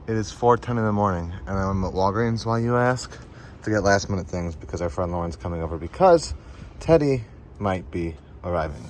It is 4:10 in the morning, and I'm at Walgreens, while you ask, to get last minute things because our friend Lauren's coming over because Teddy might be arriving.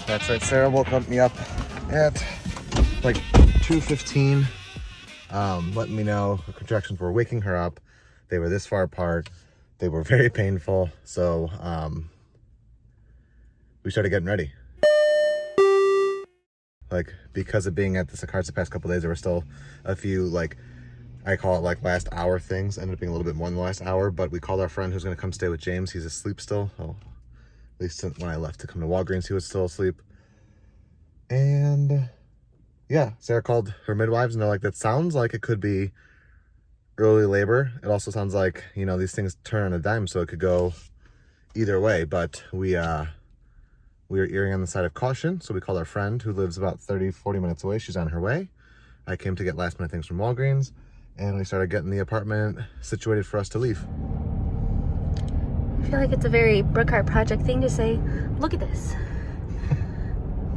That's right, Sarah woke me up at like 2:15, letting me know her contractions were waking her up. They were this far apart. They were very painful, so we started getting ready. Like, because of being at the cards the past couple days, there were still a few, like, I call it like last hour things. Ended up being a little bit more than the last hour, but we called our friend who's gonna come stay with James. He's asleep still. Oh, at least when I left to come to Walgreens, he was still asleep. And yeah, Sarah called her midwives and they're like, that sounds like it could be early labor. It also sounds like, you know, these things turn on a dime, so it could go either way. But we were erring on the side of caution, so we called our friend who lives about 30-40 minutes away. She's on her way. I came to get last minute things from Walgreens, and we started getting the apartment situated for us to leave. I feel like it's a very Brookhart project thing to say, look at this.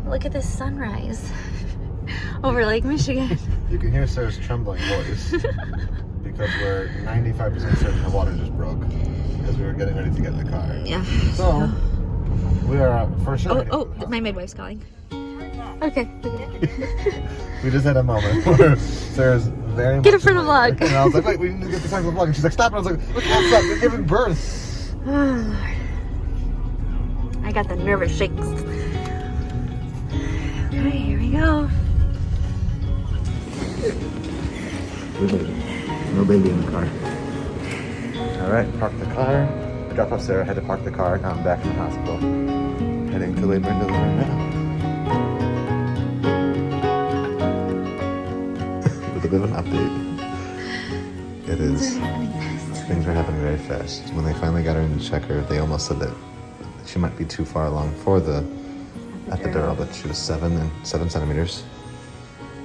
Look at this sunrise over Lake Michigan. You can hear Sarah's trembling voice because we're 95% certain the water just broke as we were getting ready to get in the car. Yeah. So we are for sure. Oh, my midwife's calling. Okay. We just had a moment where Sarah's very Get it for the vlog. And I was like, wait, we need to get the time for the vlog. And she's like, stop. And I was like, look at that, you're giving birth. I got the nervous shakes. Okay, here we go. No baby in the car. All right, park the car. I dropped off Sarah, had to park the car. Now I'm back in the hospital. Heading to labor and delivery now. With a bit of an update. It is. Things are happening very fast. When they finally got her in to check her, they almost said that she might be too far along for the epidural, but she was 7 centimeters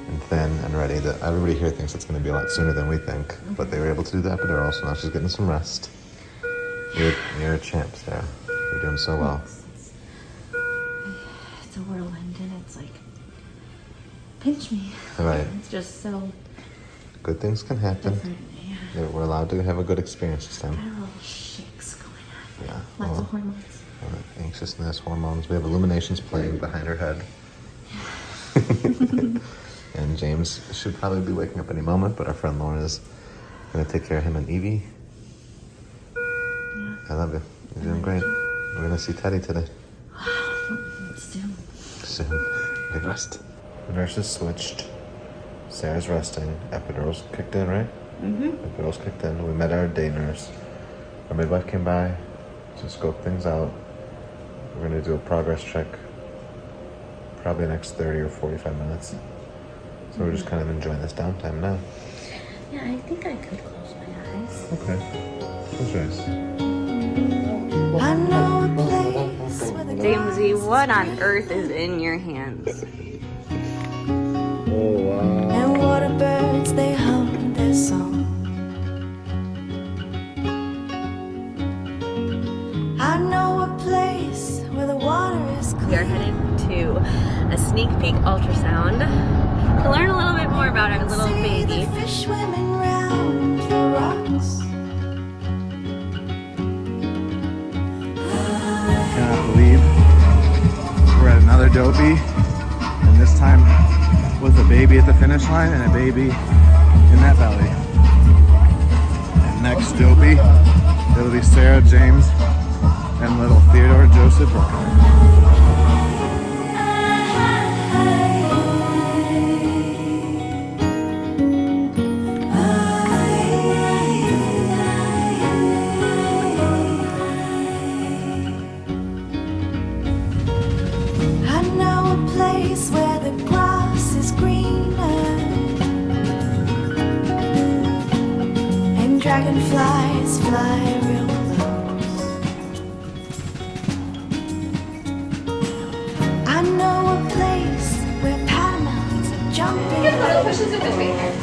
and thin and ready. That everybody here thinks it's going to be a lot sooner than we think, but they were able to do the epidural, so now she's getting some rest. You're a champ, Sarah. You're doing so well. It's a whirlwind, and it's like, pinch me. Right. It's just so good things can happen. Yeah. We're allowed to have a good experience this time. Got a little shakes going on. Yeah. Lots of hormones. Anxiousness, hormones. We have illuminations playing behind her head. And James should probably be waking up any moment, but our friend Lauren is going to take care of him and Evie. Yeah. I love you. You're doing great. We're going to see Teddy today. Soon. Soon. Big rest. The nurses switched. Sarah's resting. Epidural's kicked in, right? Mm-hmm. Epidural's kicked in. We met our day nurse. Our midwife came by to scope things out. We're going to do a progress check probably the next 30 or 45 minutes. So we're just kind of enjoying this downtime now. Yeah, I think I could close my eyes. Okay. Close your eyes. I know a place where the Jamesy, what on earth is in your hands? Oh, wow. and water birds they hum their song. I know a place where the water is We are clear. headed to a sneak peek ultrasound to learn a little bit more about our little See baby. the fish swimming round the rocks. I cannot believe we're at another dopey, and this time with a baby at the finish line and a baby in that belly. And next dopey, it'll be Sarah, James, and little Theodore Joseph Brookhart. I know a place where the grass is greener and dragonflies fly real close. she's in between here.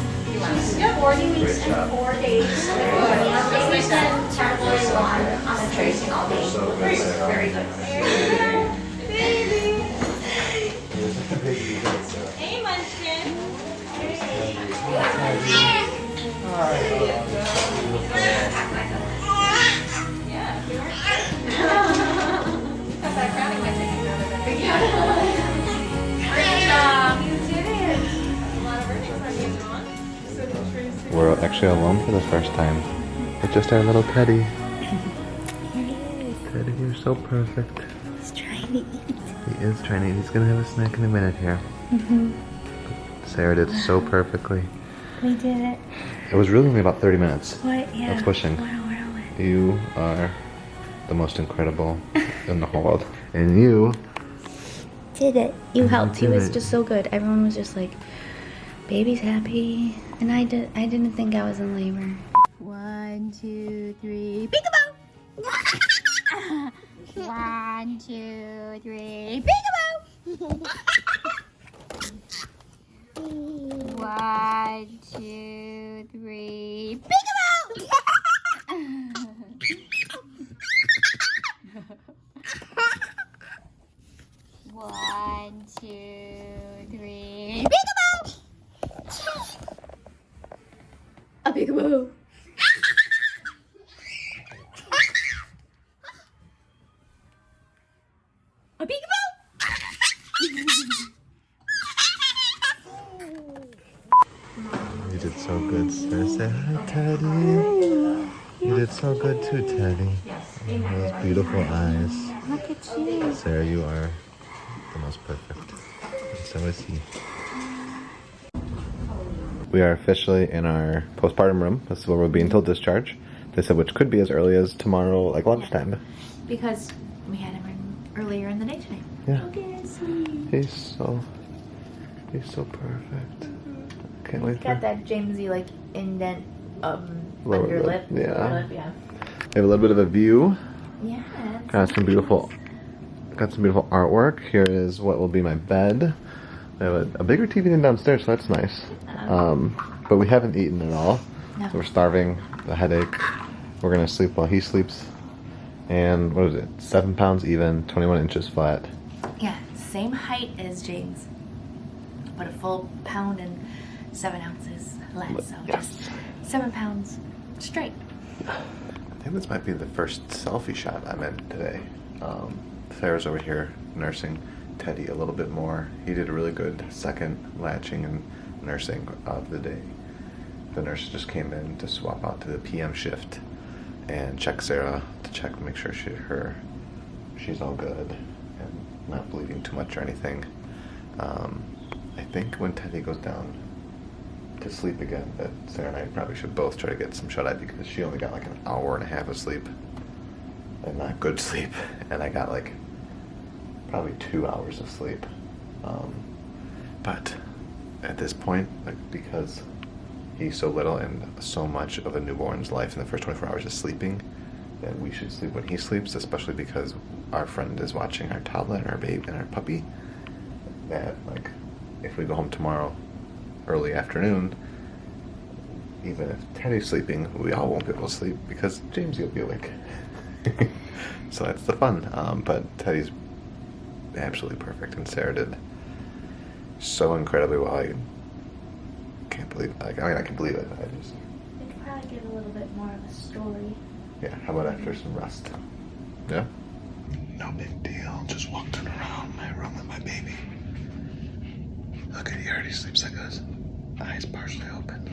Yep. 40 weeks and 4 days. Baby's been temporary on the tracing all day. Very good. Baby. Hey, Munchkin. We're actually alone for the first time. It's just our little Teddy. Teddy, you're so perfect. He's trying to eat. He is trying to eat. He's gonna have a snack in a minute here. Sarah did so perfectly. We did it. It was really only about 30 minutes. What? Yeah. Of pushing. Wow. You are the most incredible in the whole world. And you Did it. You helped. He did was it. just so good. Everyone was just like, baby's happy. And I didn't think I was in labor. 1, 2, 3, peekaboo! 1, 2, 3, peekaboo! 1, 2, 3, peekaboo! 1, 2, 3, peekaboo! A peekaboo! A peekaboo! You did so good, Sarah. Say hi, Teddy. You did so good too, Teddy. Those beautiful eyes. Look at you. Sarah, you are the most perfect. And so is he. We are officially in our postpartum room. This is where we'll be until discharge. They said which could be as early as tomorrow, like lunchtime. Because we had him earlier in the day today. Yeah. Okay, sweet. He's so perfect. Can't wait He's got for that Jamesy like indent Lower under lip, lip. yeah. Lower lip, yeah. We have a little bit of a view. Yeah. Got some beautiful artwork. Here is what will be my bed. I have a bigger TV than downstairs, so that's nice. But we haven't eaten at all. No. So we're starving, the headache. We're gonna sleep while he sleeps. And what is it? 7 pounds even, 21 inches flat. Yeah, same height as James, but a full pound and 7 ounces less. So Yes. just 7 pounds straight. I think this might be the first selfie shot I'm in today. Sarah's over here nursing Teddy a little bit more. He did a really good second latching and nursing of the day. The nurse just came in to swap out to the PM shift and check Sarah to make sure she's all good and not bleeding too much or anything. I think when Teddy goes down to sleep again, that Sarah and I probably should both try to get some shut-eye because she only got like an hour and a half of sleep and not good sleep, and I got like probably 2 hours of sleep. But at this point, like, because he's so little and so much of a newborn's life in the first 24 hours is sleeping, that we should sleep when he sleeps, especially because our friend is watching our toddler and our baby and our puppy. That, like, if we go home tomorrow early afternoon, even if Teddy's sleeping, we all won't be able to sleep because James will be awake. So that's the fun. But Teddy's absolutely perfect, and Sarah did so incredibly well. I can't believe, I can believe it. We could probably give a little bit more of a story. Yeah, how about after some rest? Yeah? No big deal, just walking around my room with my baby. Look at, he already sleeps like this. Eyes partially open.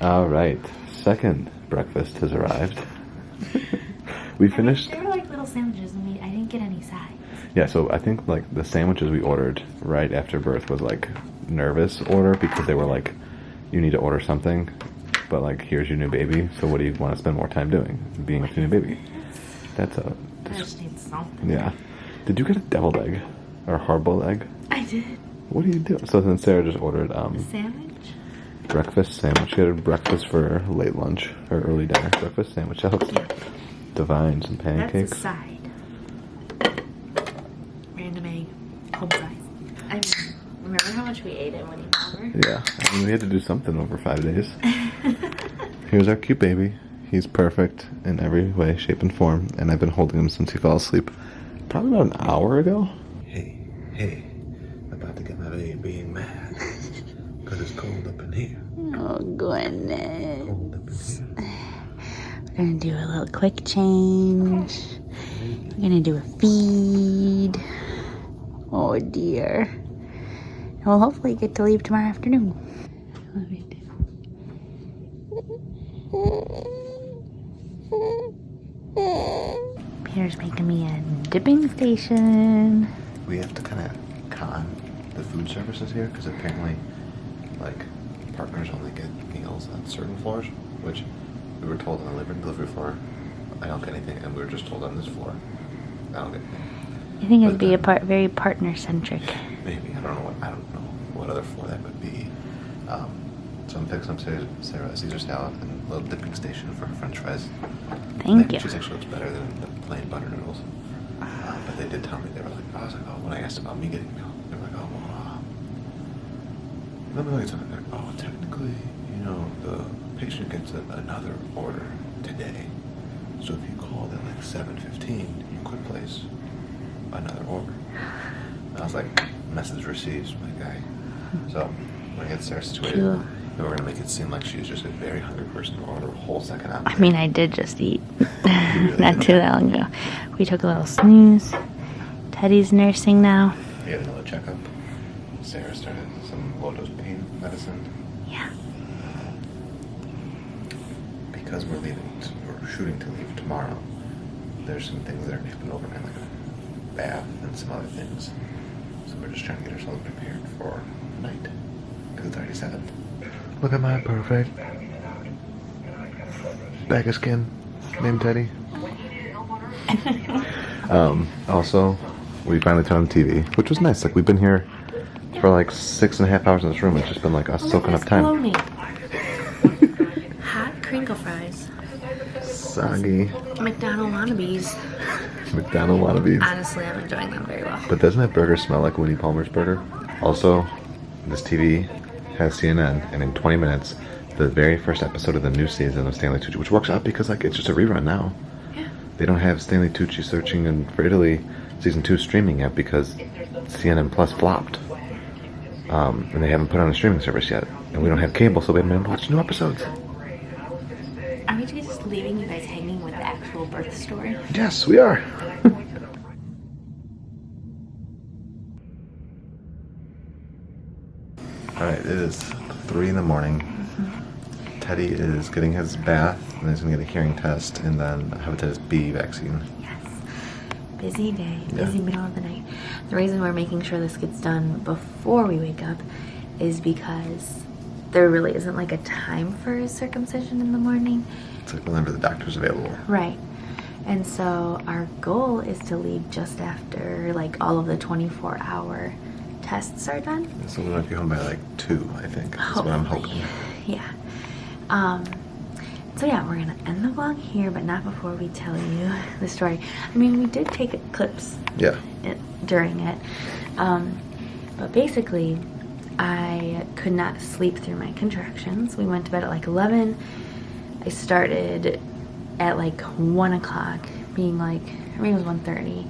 All right, second breakfast has arrived. We finished. They were like little sandwiches, and I didn't get any sides. Yeah, so I think like the sandwiches we ordered right after birth was like nervous order because they were like, you need to order something, but like here's your new baby. So what do you want to spend more time doing? Being with your new baby. That's a. I just need something. Yeah. Did you get a deviled egg or a hard-boiled egg? I did. What do you do? So then Sarah just ordered Sandwich? breakfast sandwich. She had a breakfast for late lunch or early dinner. Breakfast sandwich. That looks divine. Some pancakes. That's a side. Random egg. Home size. I mean, Remember how much we ate at Winnie Palmer? Yeah, I mean, we had to do something over 5 days. Here's our cute baby. He's perfect in every way, shape, and form, and I've been holding him since he fell asleep probably about an hour ago. Hey, about to get my baby being mad because it's cold up in here. Oh, goodness. Cold up in here. We're gonna do a little quick change. We're gonna do a feed. Oh, dear. And we'll hopefully get to leave tomorrow afternoon. Let me do. Peter's making me a dipping station. We have to kind of con the food services here because apparently, like, partners only get meals on certain floors, which we were told on the delivery floor, I don't get anything, and we were just told on this floor, I don't get anything. I think it'd But be then- very partner-centric. Maybe, I don't know what other floor that would be. So I'm fixing up Sarah a Caesar salad and a little dipping station for her French fries. Thank The you. cheese actually looks better than the plain butter noodles. But they did tell me, they were like, I was like, oh, when I asked about me getting milk, they were like, oh, well, let me look at something. They're like, oh, technically, you know, the patient gets another order today. So if you called at like 7:15, you could place another order. And I was like, message received, my guy. So I'm gonna get Sarah situated. Cool. And we're gonna make it seem like she's just a very hungry person to order a whole second out. I mean, I did just eat really not did? too long ago. We took a little snooze. Teddy's nursing now. We had another checkup. Sarah started some low-dose pain medicine. Yeah. Because we're shooting to leave tomorrow, there's some things that are happening overnight, like a bath and some other things. So we're just trying to get ourselves prepared for night. Because it's already 7. Look at my perfect bag of skin named Teddy. Also, we finally turned on the TV, which was nice. Like, we've been here for like 6.5 hours in this room. It's just been like us soaking up time. Hot crinkle fries. Soggy McDonald wannabes. McDonald wannabes. Honestly, I'm enjoying them very well. But doesn't that burger smell like Winnie Palmer's burger? Also, this TV has CNN, and in 20 minutes, the very first episode of the new season of Stanley Tucci, which works out because like it's just a rerun now. Yeah. They don't have Stanley Tucci searching for Italy season 2 streaming yet because CNN Plus flopped. And they haven't put on a streaming service yet. And we don't have cable, so we haven't been able to watch new episodes. Are we just leaving you guys hanging with the actual birth story? Yes, we are. Alright, it is 3 in the morning. Teddy is getting his bath, and he's going to get a hearing test, and then hepatitis B vaccine. Yes. Busy day. Yeah. Busy middle of the night. The reason we're making sure this gets done before we wake up is because there really isn't like a time for a circumcision in the morning. It's like whenever the doctor's available. Right. And so our goal is to leave just after like all of the 24-hour tests are done. So we might be home by like 2, I think. That's what I'm hoping. Yeah. So yeah, we're gonna end the vlog here, but not before we tell you the story. I mean, we did take clips Yeah. during it. But basically, I could not sleep through my contractions. We went to bed at like 11. I started at like 1 o'clock, being like, I mean, it was 1:30.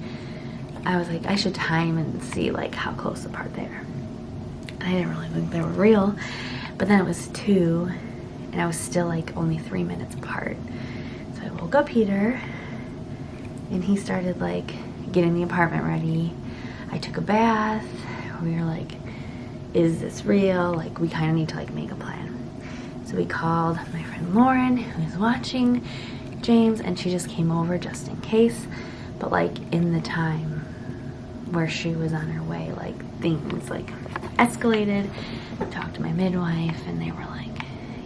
I was like, I should time and see like how close apart they are. And I didn't really think they were real. But then it was 2, and I was still like only 3 minutes apart. So I woke up Peter, and he started like getting the apartment ready. I took a bath. We were like, is this real? Like, we kind of need to like make a plan. So we called my friend Lauren, who's watching James, and she just came over just in case. But like in the time where she was on her way, like things like escalated. I talked to my midwife, and they were like,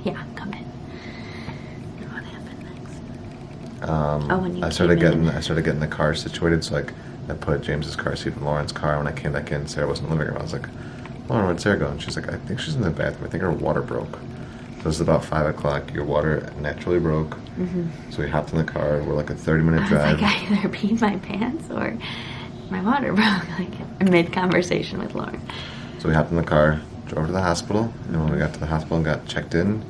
yeah, come in. And what happened next? When you I started came in. getting the car situated, so like I put James's car seat in Lauren's car. When I came back in, Sarah wasn't in the living room. I was like, Lauren, where'd Sarah go? And she's like, I think she's in the bathroom. I think her water broke. So it's about 5 o'clock. Your water naturally broke. Mm-hmm. So we hopped in the car. We're like a 30-minute I was drive. like, I either peed my pants or my water broke, like mid-conversation with Lauren. So we hopped in the car, drove to the hospital, and when we got to the hospital and got checked in,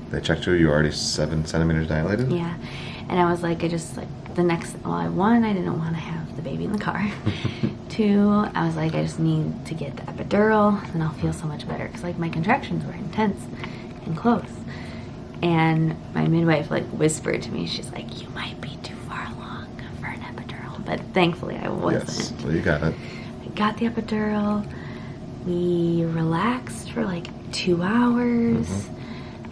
they checked you were already 7 centimeters dilated? Yeah. And I was like, I didn't want to have the baby in the car. 2, I was like, I just need to get the epidural, and I'll feel so much better. Because, like, my contractions were intense and close. And my midwife, like, whispered to me, she's like, you might be too far along for an epidural. But thankfully, I wasn't. Yes, so you got it. I got the epidural. We relaxed for, like, 2 hours.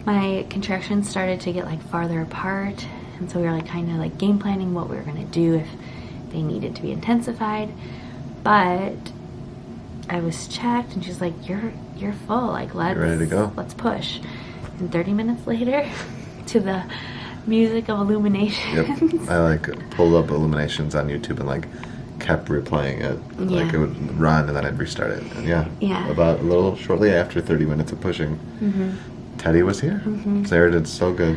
My contractions started to get, like, farther apart. And so we were, like, kind of, like, game planning what we were going to do if they needed to be intensified. But I was checked, and she's like, you're full. Like, You're ready to go. Let's push. And 30 minutes later, to the music of Illuminations. Yep. I, like, pulled up Illuminations on YouTube and, like, kept replaying it. Yeah. Like, it would run, and then I'd restart it. And, Yeah. about a little shortly after 30 minutes of pushing, Teddy was here. Sarah did so good.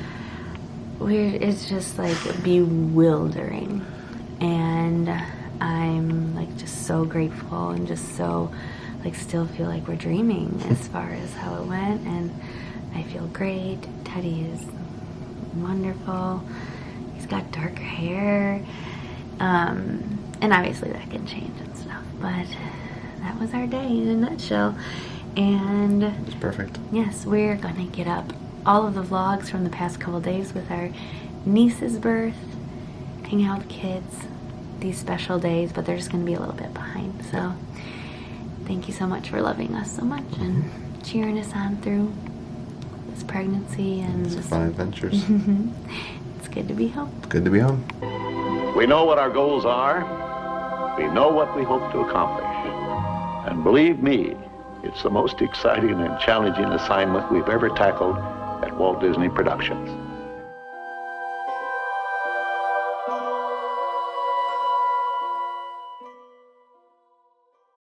It's just, like, bewildering. And I'm, like, just so grateful and just so, like, still feel like we're dreaming as far as how it went. And I feel great. Teddy is wonderful. He's got darker hair. And obviously that can change and stuff. But that was our day in a nutshell. And It was perfect. yes, we're going to get up all of the vlogs from the past couple days with our niece's birth, hang out with kids, these special days, but they're just going to be a little bit behind. So thank you so much for loving us so much and cheering us on through this pregnancy and It's this fun adventures. It's good to be home. It's good to be home. We know what our goals are. We know what we hope to accomplish. And believe me, it's the most exciting and challenging assignment we've ever tackled at Walt Disney Productions.